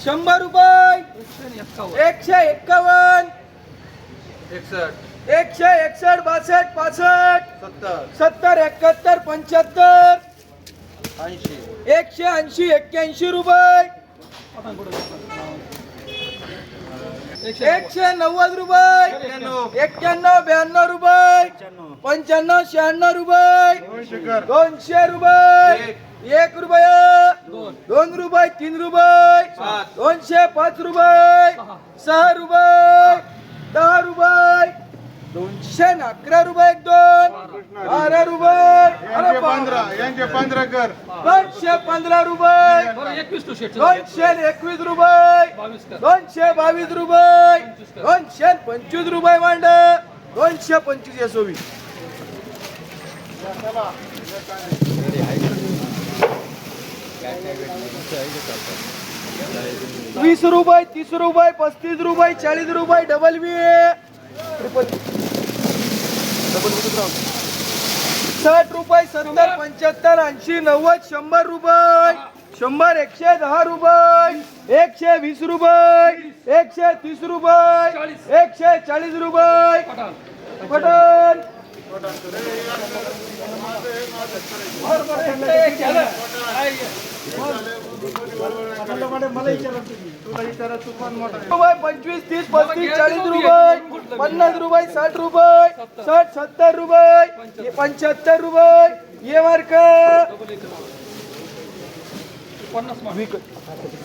100 रुपये 151 161 62 65 70 71 75 180 81 रुपये 190 रुपये 91 92 रुपये 95 96 रुपये 200 रुपये 1 रुपये 2 रुपये 3 रुपये 205 रुपये 6 रुपये 10 रुपये 211 रुपये 12 रुपये 15 कर 215 रुपये 221 रुपये 222 रुपये 225 रुपये मांड 225 यसोवी 20 रुपये 30 रुपये 35 रुपये 40 रुपये डबल बी 60 रुपये 70 75 80 90 100 रुपये 100 110 रुपये 120 रुपये 130 रुपये 140 रुपये पटन रुपये 25 30 35 40 रुपये 50 रुपये 60 रुपये 60 70 रुपये 75 रुपये ये मार्क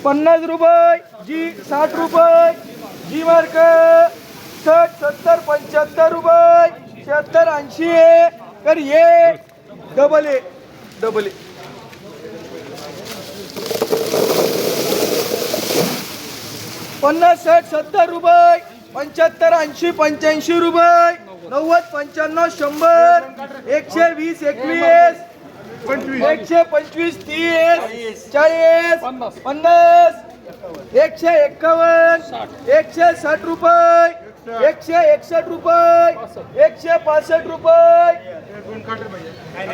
50 रुपये जी 60 रुपये जी मार्क 60 70 75 रुपये 76 80 कर ये डबल ए 50 60 70 रुपये 75 80 85 रुपये 90 95 100 120 21 125 30 40 50 151 160 रुपये 161 रुपये 165 रुपये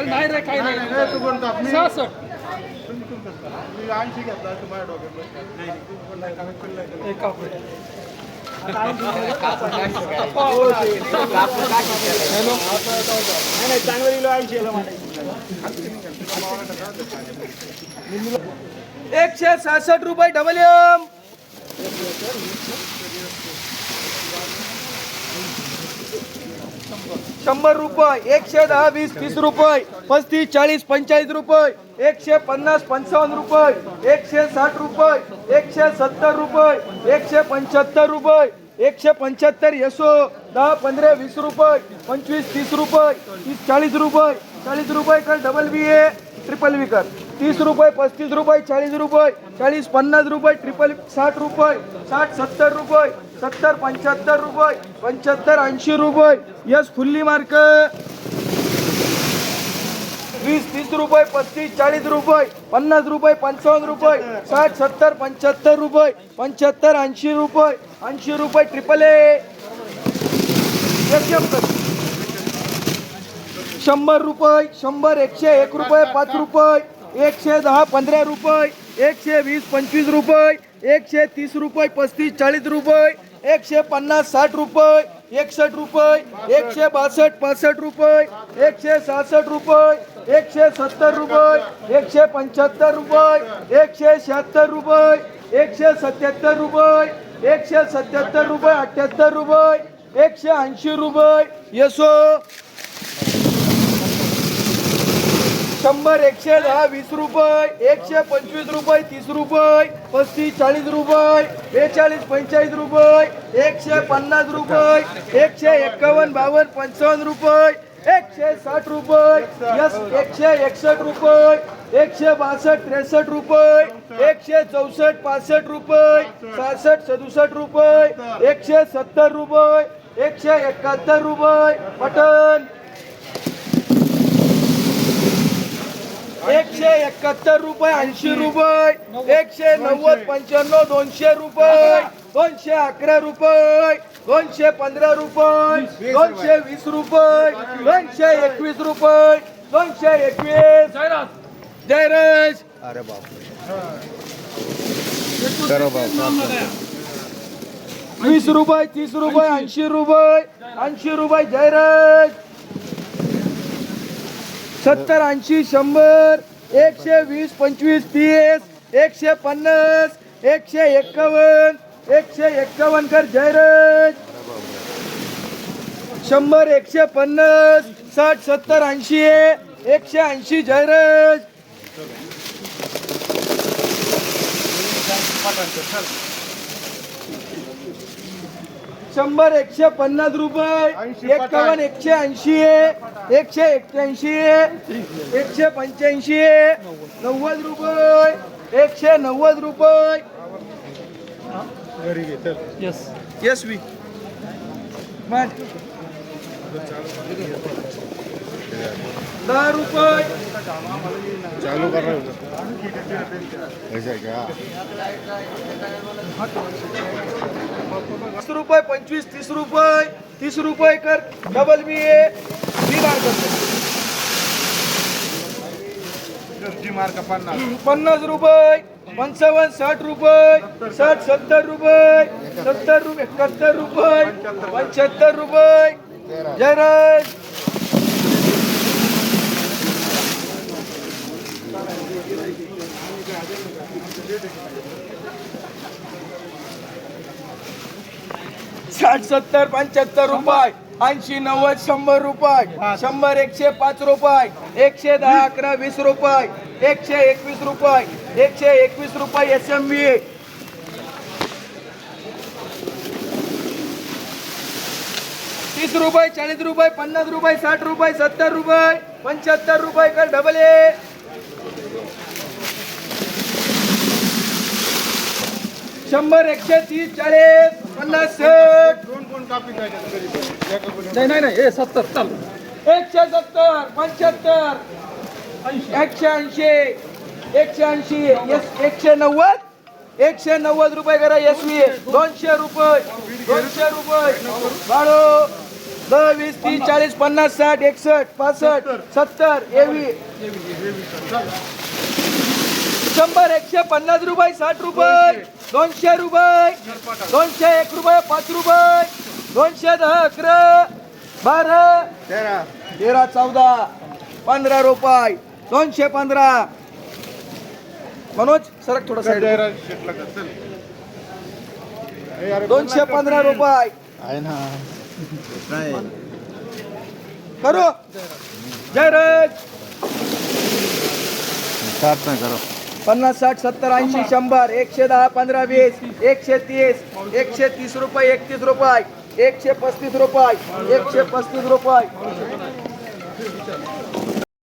नाही रे काही नाही 66 166 रुपये डबल एम 100 रुपये 110 20 30 रुपये 35 40 45 रुपये 150 55 रुपये 160 रुपये 170 रुपये 175 रुपये 175 यसो 10 15 20 रुपये 25 30 रुपये 30 40 रुपये 40 रुपये कर डबल बी ए ट्रिपल बी कर 30 रुपये 35 रुपये 40 रुपये 40 50 रुपये ट्रिपल 60 रुपये 60 70 रुपये 70 75 रुपये 75 80 रुपये यस फुल्ली मार्क 20 30 रुपये 35 40 रुपये 50 रुपये 55 रुपये 60 70 75 रुपये 75 80 रुपये 80 रुपये ट्रिपल ए 100 रुपये 100 101 रुपये 5 रुपये 110 15 रुपये 120 25 रुपये 130 रुपये 35 40 रुपये 150 60 रुपये 61 रुपये 162 65 रुपये 166 रुपये 170 रुपये 175 रुपये 176 रुपये 177 रुपये 177 रुपये 78 रुपये 180 रुपये यसो 100 110 20 रुपये 125 रुपये 30 रुपये 35 40 रुपये 42 45 रुपये 150 रुपये 151 52 55 रुपये 160 रुपये यस 161 रुपये 162 63 रुपये 164 65 रुपये 67 67 रुपये 170 रुपये 171 रुपये पटन 171 रुपये 80 रुपये 190 95 200 रुपये 211 रुपये 215 रुपये 220 रुपये 221 रुपये 221 जयराज अरे बापरे 20 रुपये, 30 रुपये, 80 रुपये, 80 रुपये जाहिरात, 70, 80, 100, 120, 25, 30, 150, 151, 151 कर जाहिरात, 100, 150, 60, 70, 80, 180 जाहिरात, 100, 150 रुपये, 51, 180, 181, 185, 90 रुपये, 190 रुपये. Yes, we. Man. 10 रुपये, चालू कर रहे हो ऐसा क्या 10 रुपये, 25, 30 रुपये, 30 रुपये कर डबल बी मार करतो. जी मार्क 50 50 रुपये, 55, 60 रुपये, 60, 70 रुपये, 70 रुपये, 71 रुपये, 75 रुपये जाहिरात, 60, 70, 75 रुपये, 80, 90, 100 रुपये, 100, 105 रुपये, 110, 11, 20 रुपये, 121 रुपये, 121 रुपये SMB, 30 रुपये, 40 रुपये, 50 रुपये, 60 रुपये, 70 रुपये, 75 रुपये कर डबल ए, 100, 130, 40, 50, 60, कोण कापी काय नाही हे 70 चाल 170, 75, 180, 180, 190, 190 रुपये करा SB, 200 रुपये, 200 रुपये भाडो, 10, 20, 30, 40, 50, 60, 61, 65, 70 एवी, 100, 150 रुपये, 60 रुपये, 200 रुपये, 201 रुपये, 5 रुपये, 210, 11, 12, 13, 14, 15 रुपये, 215. मनोज सरक थोडा साईड, 215 रुपये आहे ना करो जाहिरात, 50, 60, 70, 80, 100, 110, 15, 20, 130, 130 रुपये, 31 रुपये, 135 रुपये, 135 रुपये